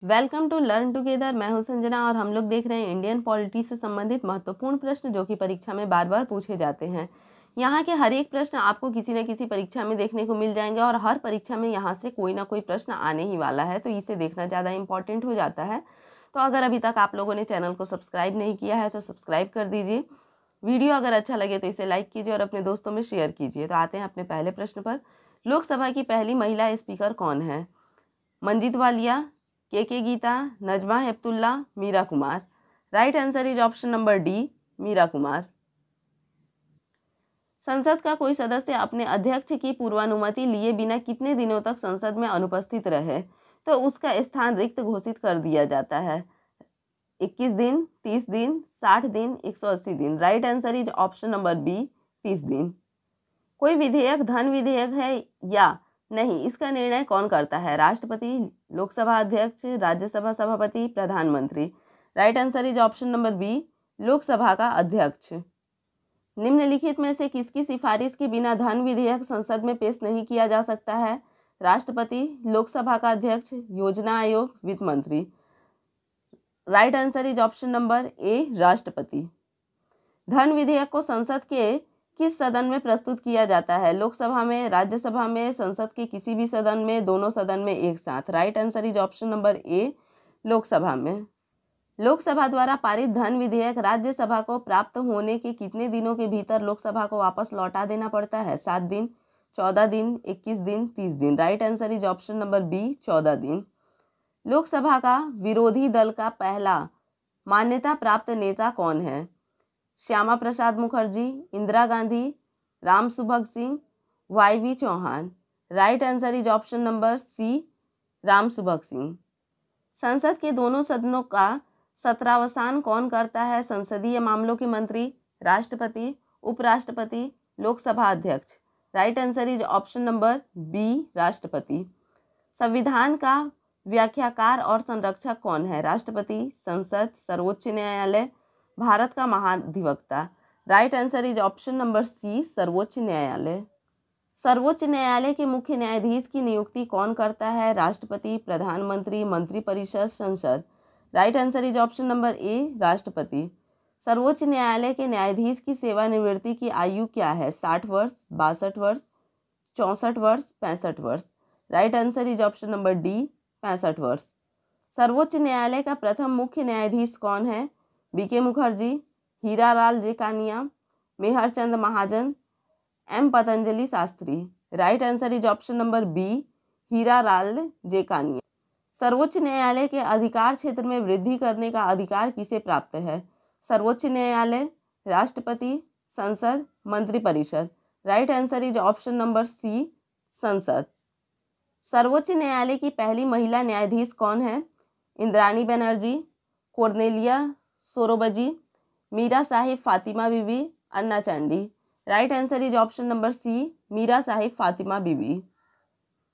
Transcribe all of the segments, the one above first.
Welcome to learn together. मैं हूं संजना और हम लोग देख रहे हैं इंडियन पॉलिटी से संबंधित महत्वपूर्ण प्रश्न जो कि परीक्षा में बार बार पूछे जाते हैं। यहाँ के हर एक प्रश्न आपको किसी न किसी परीक्षा में देखने को मिल जाएंगे और हर परीक्षा में यहाँ से कोई ना कोई प्रश्न आने ही वाला है, तो इसे देखना ज़्यादा इंपॉर्टेंट हो जाता है। तो अगर अभी तक आप लोगों ने चैनल को सब्सक्राइब नहीं किया है तो सब्सक्राइब कर दीजिए। वीडियो अगर अच्छा लगे तो इसे लाइक कीजिए और अपने दोस्तों में शेयर कीजिए। तो आते हैं अपने पहले प्रश्न पर। लोकसभा की पहली महिला स्पीकर कौन है? Manjeet Walia, K Geeta, Najma Heptulla, Meira Kumar. Right answer is option number D, Meira Kumar. संसद का कोई सदस्य अपने अध्यक्ष की पूर्वानुमति लिए बिना कितने दिनों तक संसद में अनुपस्थित रहे तो उसका स्थान रिक्त घोषित कर दिया जाता है? 21 दिन, 30 दिन, 60 दिन, 180 दिन। Right answer is option number B, 30 दिन। कोई विधेयक धन विधेयक है या नहीं, इसका निर्णय कौन करता है? राष्ट्रपति, लोकसभा अध्यक्ष, राज्यसभा सभापति, प्रधानमंत्री। Right answer is option number B, Lok Sabha का अध्यक्ष। निम्नलिखित में से किसकी सिफारिश के बिना धन विधेयक संसद में पेश नहीं किया जा सकता है? राष्ट्रपति, लोकसभा का अध्यक्ष, योजना आयोग, वित्त मंत्री। Right answer is option number ए, राष्ट्रपति। धन विधेयक को संसद के किस सदन में प्रस्तुत किया जाता है? लोकसभा में, राज्यसभा में, संसद के किसी भी सदन में, दोनों सदन में एक साथ। Right answer is option number ए, लोकसभा में। लोकसभा द्वारा पारित धन विधेयक राज्यसभा को प्राप्त होने के कितने दिनों के भीतर लोकसभा को वापस लौटा देना पड़ता है? 7 दिन, 14 दिन, 21 दिन, 30 दिन। Right answer is option number B, 14 दिन। लोकसभा का विरोधी दल का पहला मान्यता प्राप्त नेता कौन है? Shyama Prasad Mukherjee, Indira Gandhi, Ram Subhag Singh, Y Chauhan. Right answer is option number C, Ram Subhag Singh. संसद के दोनों सदनों का सत्रावसान कौन करता है? संसदीय मामलों के मंत्री, राष्ट्रपति, उपराष्ट्रपति, लोकसभा अध्यक्ष। Right answer is option number B, राष्ट्रपति। संविधान का व्याख्याकार और संरक्षक कौन है? राष्ट्रपति, संसद, सर्वोच्च न्यायालय, भारत का महाधिवक्ता। Right answer is option number C, सर्वोच्च न्यायालय। सर्वोच्च न्यायालय के मुख्य न्यायाधीश की नियुक्ति कौन करता है? राष्ट्रपति, प्रधानमंत्री, मंत्रिपरिषद, संसद। Right answer is option number ए, राष्ट्रपति। सर्वोच्च न्यायालय के न्यायाधीश की सेवानिवृत्ति की आयु क्या है? 60 वर्ष, 62 वर्ष, 64 वर्ष, 65 वर्ष। Right answer is option number D, 65 वर्ष। सर्वोच्च न्यायालय का प्रथम मुख्य न्यायाधीश कौन है? B K Mukherjee, Hiralal Jekania, Meherchand Mahajan, M Patanjali Shastri. Right answer is option number B, Hiralal Jekania. सर्वोच्च न्यायालय के अधिकार क्षेत्र में वृद्धि करने का अधिकार किसे प्राप्त है? सर्वोच्च न्यायालय, राष्ट्रपति, संसद, मंत्रिपरिषद। Right answer is option number C, संसद। सर्वोच्च न्यायालय की पहली महिला न्यायाधीश कौन है? Indrani Banerjee, Cornelia Sorabji, Meera Sahib Fathima Beevi, Anna Chandy. Right answer is option number C, Meera Sahib Fathima Beevi.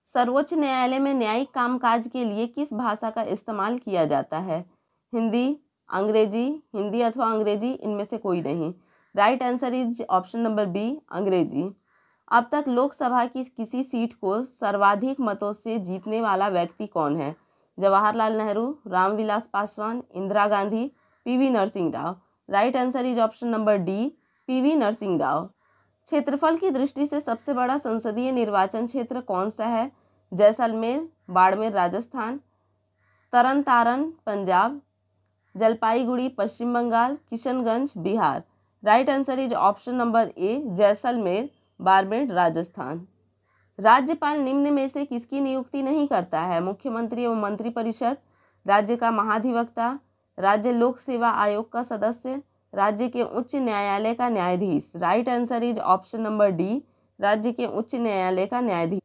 सर्वोच्च न्यायालय में न्यायिक कामकाज के लिए किस भाषा का इस्तेमाल किया जाता है? हिंदी, अंग्रेजी, हिंदी अथवा अंग्रेजी, इनमें से कोई नहीं। Right answer is option number B, Angrezi. अब तक लोकसभा की किसी सीट को सर्वाधिक मतों से जीतने वाला व्यक्ति कौन है? Jawaharlal Nehru, Ramvilas Paswan, Indira Gandhi, PV Narasimha Rao. Right answer is option number D, PV Narasimha Rao. क्षेत्रफल की दृष्टि से सबसे बड़ा संसदीय निर्वाचन क्षेत्र कौन सा है? Jaisalmer, Barmer Rajasthan, Tarn Taran Punjab, Jalpaiguri Paschim Bangal, Kishanganj Bihar. Right answer is option number A, Jaisalmer, Barmer Rajasthan. राज्यपाल निम्न में से किसकी नियुक्ति नहीं करता है? मुख्यमंत्री एवं मंत्रिपरिषद, राज्य का महाधिवक्ता, राज्य लोक सेवा आयोग का सदस्य, राज्य के उच्च न्यायालय का न्यायाधीश। Right answer is option number D, राज्य के उच्च न्यायालय का न्यायाधीश।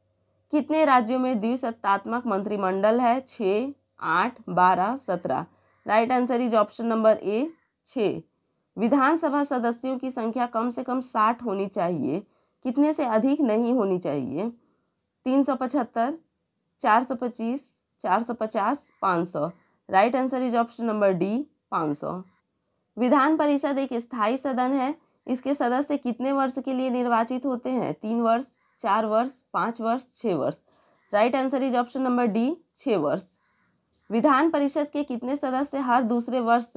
कितने राज्यों में द्विसत्तात्मक मंत्रिमंडल है? 6, 8, 12, 17। Right answer is option number ए, 6। विधानसभा सदस्यों की संख्या कम से कम 60 होनी चाहिए, कितने से अधिक नहीं होनी चाहिए? 375, 425, 450, 500। Right answer is option number D, 500। Vidhan Parishad एक स्थायी सदन है, इसके सदस्य कितने वर्ष के लिए निर्वाचित होते हैं? 3 वर्ष, 4 वर्ष, 5 वर्ष, 6 वर्ष। Right answer is option number D, 6 वर्ष। विधान परिषद के कितने सदस्य हर दूसरे वर्ष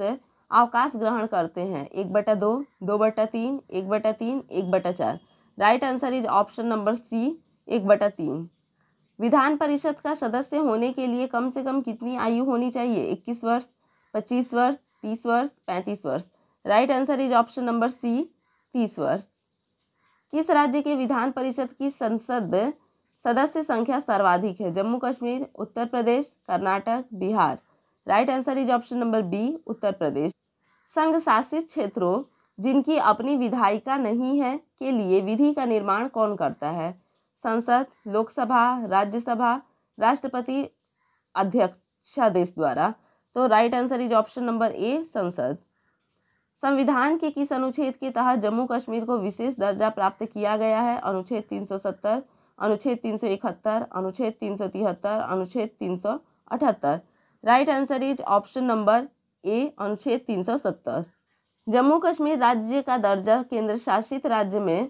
अवकाश ग्रहण करते हैं? 1/2, 2/3, 1/3, 1/4। Right answer is option number C, 1/3। विधान परिषद का सदस्य होने के लिए कम से कम कितनी आयु होनी चाहिए? 21 वर्ष, 25 वर्ष, 30 वर्ष, 35 वर्ष। Right answer is option number C, 30 वर्ष। किस राज्य के विधान परिषद की संसद सदस्य संख्या सर्वाधिक है? Jammu Kashmir, Uttar Pradesh, Karnataka, Bihar. Right answer is option number B, Uttar Pradesh. संघ शासित क्षेत्रों जिनकी अपनी विधायिका नहीं है के लिए विधि का निर्माण कौन करता है? संसद, लोकसभा, राज्यसभा, राष्ट्रपति अध्यक्षादेश द्वारा। तो right answer is option number ए, संसद। संविधान के किस अनुच्छेद के तहत जम्मू कश्मीर को विशेष दर्जा प्राप्त किया गया है? अनुच्छेद 370, अनुच्छेद 371, अनुच्छेद 373, अनुच्छेद 378। Right answer is option number ए, अनुच्छेद 370। जम्मू कश्मीर राज्य का दर्जा केंद्र शासित राज्य में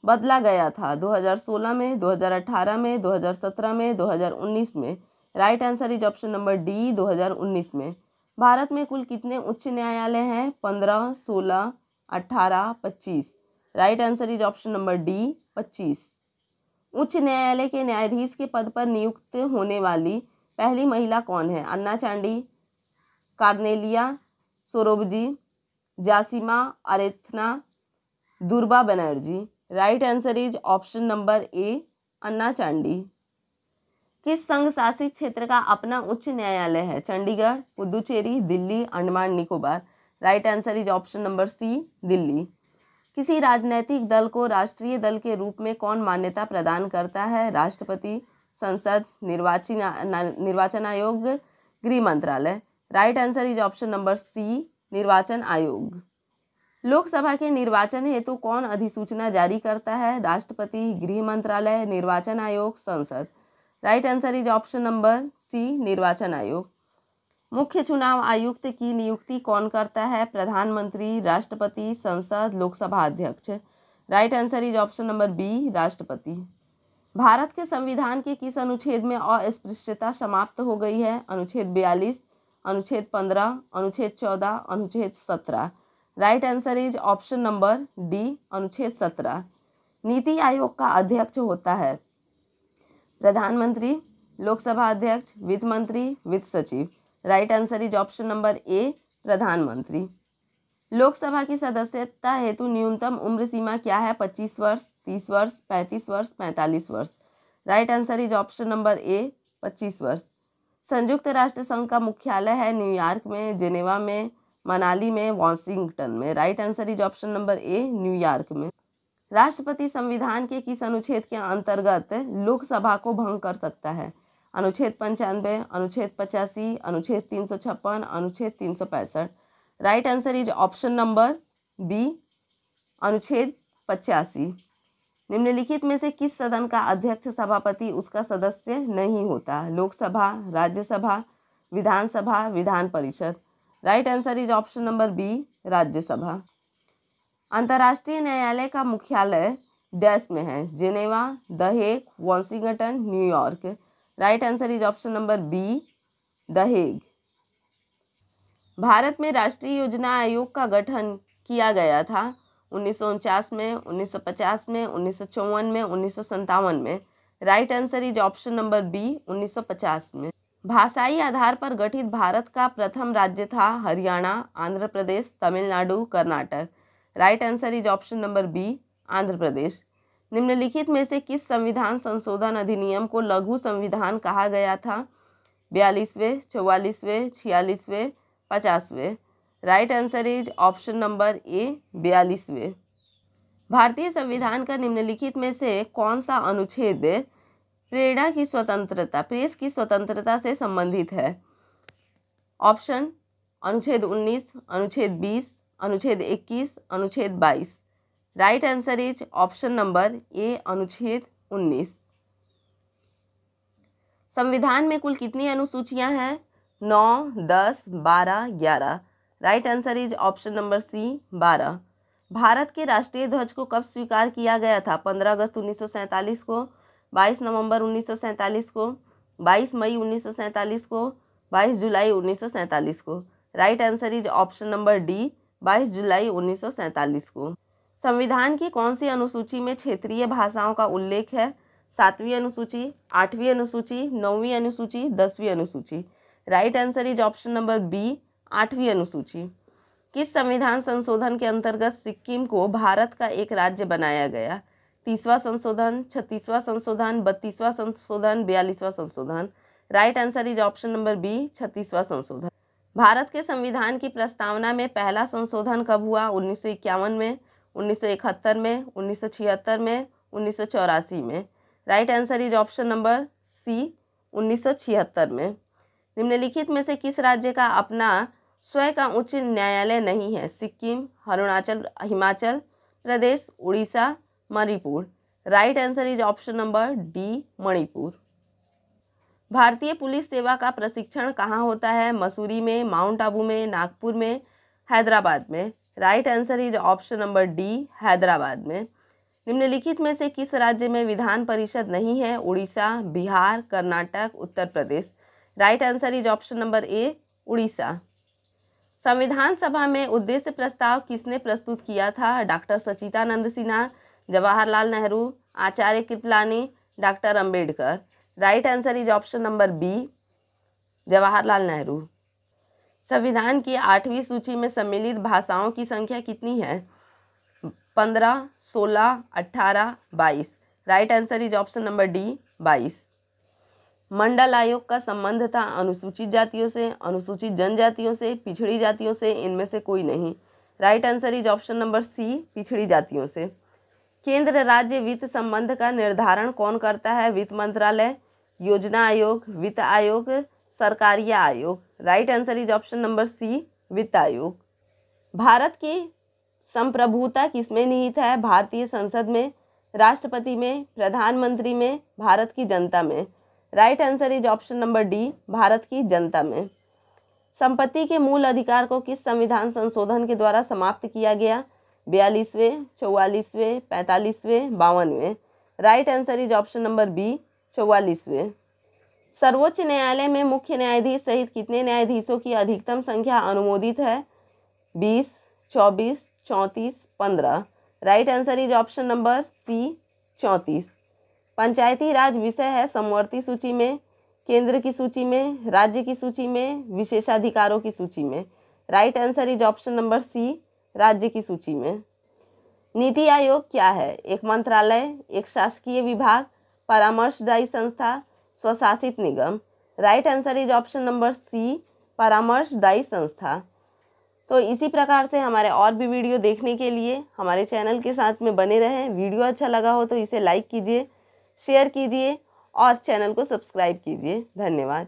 बदला गया था 2016 में, 2018 में, 2017 में, 2019 में। Right answer is option number D, 2019 में। भारत में कुल कितने उच्च न्यायालय हैं? 15, 16, 18, 25। Right answer is option number D, 25। उच्च न्यायालय के न्यायाधीश के पद पर नियुक्त होने वाली पहली महिला कौन है? Anna Chandy, Cornelia Sorabji, Jasima Arethna, Durga Banerjee. Right answer is option number A, Anna Chandy. किस संघ शासित क्षेत्र का अपना उच्च न्यायालय है? Chandigarh, Puducherry, Delhi, Andaman Nicobar. Right answer is option number C, Delhi. किसी राजनीतिक दल को राष्ट्रीय दल के रूप में कौन मान्यता प्रदान करता है? राष्ट्रपति, संसद, निर्वाचन आयोग, गृह मंत्रालय। Right answer is option number C, निर्वाचन आयोग। लोकसभा के निर्वाचन हेतु कौन अधिसूचना जारी करता है? राष्ट्रपति, गृह मंत्रालय, निर्वाचन आयोग, संसद। Right answer is option number C, निर्वाचन आयोग। मुख्य चुनाव आयुक्त की नियुक्ति कौन करता है? प्रधानमंत्री, राष्ट्रपति, संसद, लोकसभा अध्यक्ष। Right answer is option number B, राष्ट्रपति। भारत के संविधान के किस अनुच्छेद में अस्पृश्यता समाप्त हो गई है? अनुच्छेद 42, अनुच्छेद 15, अनुच्छेद 14, अनुच्छेद 17। Right answer is option number D, अनुच्छेद 17। नीति आयोग का अध्यक्ष होता है प्रधानमंत्री, लोकसभा अध्यक्ष, वित्त मंत्री, वित्त सचिव। Right answer is option number ए, प्रधानमंत्री। लोकसभा की सदस्यता हेतु न्यूनतम उम्र सीमा क्या है? 25 वर्ष, 30 वर्ष, 35 वर्ष, 45 वर्ष। Right answer is option number ए, 25 वर्ष। संयुक्त राष्ट्र संघ का मुख्यालय है न्यूयॉर्क में, जेनेवा में, मनाली में, वॉशिंगटन में। Right answer is option number A, New York में। राष्ट्रपति संविधान के किस अनुच्छेद के अंतर्गत लोकसभा को भंग कर सकता है? अनुच्छेद 95, अनुच्छेद 85, अनुच्छेद 356, अनुच्छेद 365। Right answer is option number B, अनुच्छेद 85। निम्नलिखित में से किस सदन का अध्यक्ष सभापति उसका सदस्य नहीं होता? लोकसभा, राज्यसभा, विधानसभा, विधान परिषद। Right answer is option number B, Rajya Sabha. अंतर्राष्ट्रीय न्यायालय का मुख्यालय डैश में है? Geneva, the Hague, Washington, New York. Right answer is option number B, the Hague. Bharat में राष्ट्रीय योजना आयोग का गठन किया गया था 1949 में, 1950 में, 1954 में, 1957 में। Right answer is option number B, 1950 में। भाषाई आधार पर गठित भारत का प्रथम राज्य था Haryana, Andhra Pradesh, Tamil Nadu, Karnataka. Right answer is option number B, Andhra Pradesh. निम्नलिखित में से किस संविधान संशोधन अधिनियम को लघु संविधान कहा गया था? 42वें, 44वें, 46वें, 50वें। Right answer is option number A, 42वें। भारतीय संविधान का निम्नलिखित में से कौन सा अनुच्छेद प्रेस की स्वतंत्रता से संबंधित है? ऑप्शन अनुच्छेद 19, अनुच्छेद 20, अनुच्छेद 21, अनुच्छेद 22। Right answer is option number ए, अनुच्छेद 19। संविधान में कुल कितनी अनुसूचियां हैं? 9, 10, 12, 11। Right answer is option number C, 12। Bharat के राष्ट्रीय ध्वज को कब स्वीकार किया गया था? 15 अगस्त 1947 को, 22 नवंबर 1947 को, 22 मई 1947 को, 22 जुलाई 1947 को। Right answer is option number D, 22 जुलाई 1947 को। संविधान की कौन सी अनुसूची में क्षेत्रीय भाषाओं का उल्लेख है? 7वीं अनुसूची, 8वीं अनुसूची, 9वीं अनुसूची, 10वीं अनुसूची। Right answer is option number B, 8वीं अनुसूची। किस संविधान संशोधन के अंतर्गत सिक्किम को भारत का एक राज्य बनाया गया? 30वां संशोधन, 36वां संशोधन, 32वां संशोधन, 42वां संशोधन। Right answer is option number B, 36वां संशोधन। भारत के संविधान की प्रस्तावना में पहला संशोधन कब हुआ? 1951 में, 1971 में, 1976 में, 1984 में। Right answer is option number C, 1976 में। निम्नलिखित में से किस राज्य का अपना स्वयं का उच्च न्यायालय नहीं है? Sikkim, Arunachal, Himachal Pradesh, Orissa, Manipur. Right answer is option number D, Manipur. भारतीय पुलिस सेवा का प्रशिक्षण कहाँ होता है? मसूरी में, माउंट आबू में, नागपुर में, हैदराबाद में। Right answer is option number D, Hyderabad में। निम्नलिखित में से किस राज्य में विधान परिषद नहीं है? Orissa, Bihar, Karnataka, Uttar Pradesh. Right answer is option number A, Orissa. संविधान सभा में उद्देश्य प्रस्ताव किसने प्रस्तुत किया था? Doctor Sachchidanand Sinha, Jawaharlal Nehru, Acharya Kripalani, doctor Ambedkar. Right answer is option number B, Jawaharlal Nehru. संविधान की 8वीं सूची में सम्मिलित भाषाओं की संख्या कितनी है? 15, 16, 18, 22। Right answer is option number D, 22। मंडल आयोग का संबंध था अनुसूचित जातियों से, अनुसूचित जनजातियों से, पिछड़ी जातियों से, इनमें से कोई नहीं। Right answer is option number C, पिछड़ी जातियों से। केंद्र राज्य वित्त संबंध का निर्धारण कौन करता है? वित्त मंत्रालय, योजना आयोग, वित्त आयोग, सरकारिया आयोग। Right answer is option number C, वित्त आयोग। भारत की संप्रभुता किसमें निहित है? भारतीय संसद में, राष्ट्रपति में, प्रधानमंत्री में, भारत की जनता में। Right answer is option number D, Bharat की जनता में। संपत्ति के मूल अधिकार को किस संविधान संशोधन के द्वारा समाप्त किया गया? 42वें, 44वें, 45वें, 52वें। Right answer is option number B, 44वें। सर्वोच्च न्यायालय में मुख्य न्यायाधीश सहित कितने न्यायाधीशों की अधिकतम संख्या अनुमोदित है? 20, 24, 34, 15। Right answer is option number C, 34। पंचायती राज विषय है समवर्ती सूची में, केंद्र की सूची में, राज्य की सूची में, विशेषाधिकारों की सूची में। Right answer is option number C, राज्य की सूची में। नीति आयोग क्या है? एक मंत्रालय, एक शासकीय विभाग, परामर्शदायी संस्था, स्वशासित निगम। Right answer is option number C, परामर्शदायी संस्था। तो इसी प्रकार से हमारे और भी वीडियो देखने के लिए हमारे चैनल के साथ में बने रहें। वीडियो अच्छा लगा हो तो इसे लाइक कीजिए, शेयर कीजिए और चैनल को सब्सक्राइब कीजिए। धन्यवाद।